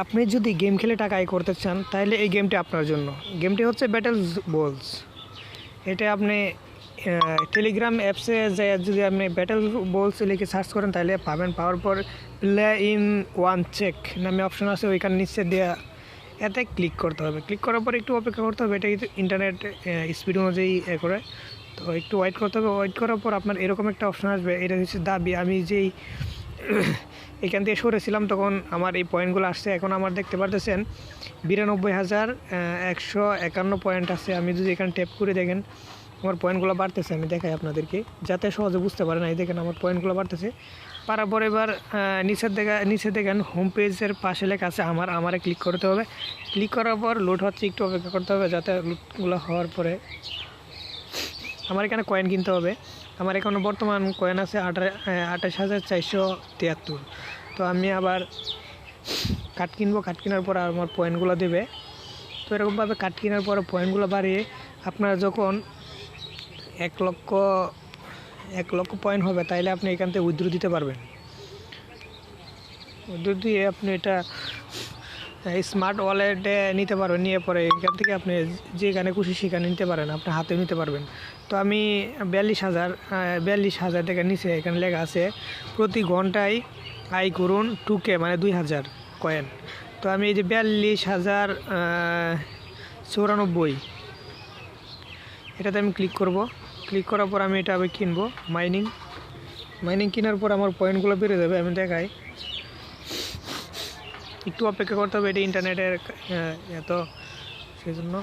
আপনি যদি গেম খেলে টাকা আয় করতে চান তাহলে এই গেমটি আপনার জন্য। গেমটি হচ্ছে ব্যাটেল বলস। এটা আপনি টেলিগ্রাম অ্যাপসে যে যদি আপনি ব্যাটেল বলস লিখে সার্চ করেন তাহলে পাবেন। পাওয়ার পর প্লে ইন ওয়ান চেক নামে অপশন আছে, ওইখানে নিচে দেওয়া এতে ক্লিক করতে হবে। ক্লিক করার পর একটু অপেক্ষা করতে হবে, এটা ইন্টারনেট স্পিড অনুযায়ী করে, তো একটু ওয়েট করতে হবে। ওয়েট করার পর আপনার এরকম একটা অপশন আসবে, এটা হচ্ছে দাবি। আমি যেই এখান থেকে সরেছিলাম তখন আমার এই পয়েন্টগুলো আসছে। এখন আমার দেখতে পারতেছেন 92,151 পয়েন্ট আছে। আমি যদি এখানে ট্যাপ করে দেখেন আমার পয়েন্টগুলো বাড়তেছে। আমি দেখাই আপনাদেরকে যাতে সহজে বুঝতে পারেন। এই দেখেন আমার পয়েন্টগুলো বাড়তেছে। পারার পর এবার নিচে দেখেন হোম পেজের পাশে লেখা আছে আমারে ক্লিক করতে হবে। ক্লিক করার পর লোড হচ্ছে, একটু অপেক্ষা করতে হবে। যাতে লোডগুলো হওয়ার পরে আমার এখানে কয়েন কিনতে হবে। আমার এখানে বর্তমান কয়েন আছে 28,473। তো আমি আবার কাঠ কিনবো। কাঠ কেনার পর আমার পয়েন্টগুলো দেবে। তো এরকমভাবে কাঠ কেনার পরে পয়েন্টগুলো বাড়িয়ে আপনারা যখন 1 লক্ষ পয়েন্ট হবে তাইলে আপনি এখান থেকে উইথড্র দিতে পারবেন। উইথড্র দিয়ে আপনি এটা স্মার্ট ওয়ালেটে নিতে পারবেন। নিয়ে পরে এখান থেকে আপনি যেখানে খুশি সেখানে নিতে পারেন, আপনার হাতেও নিতে পারবেন। তো আমি 42,000 টাকা নিচে এখানে লেখা আছে প্রতি ঘন্টায় আয় করুন 2K মানে 2,000 কয়েন। তো আমি এই যে 42,094 এটাতে আমি ক্লিক করব। ক্লিক করার পর আমি এটা আবার কিনবো। মাইনিং কেনার পর আমার পয়েন্টগুলো বেড়ে যাবে। আমি দেখাই, একটু অপেক্ষা করতে হবে, এটি ইন্টারনেটের এত সেজন্য।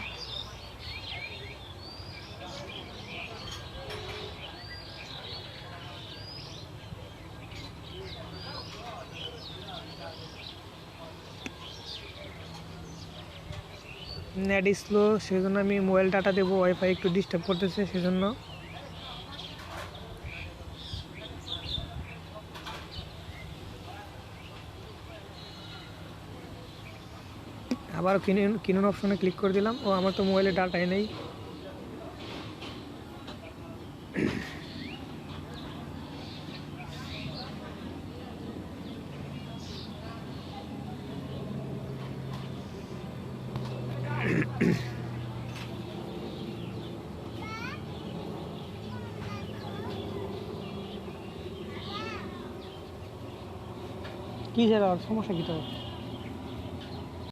নেট স্লো, সেজন্য আমি মোবাইল ডাটা দেবো। ওয়াইফাই একটু ডিস্টার্ব করতেছে সেজন্য। আবার কিনুন অপশনে ক্লিক করে দিলাম। ও আমার তো মোবাইলে ডাটাই নেই। কি আর সমস্যা কি তো?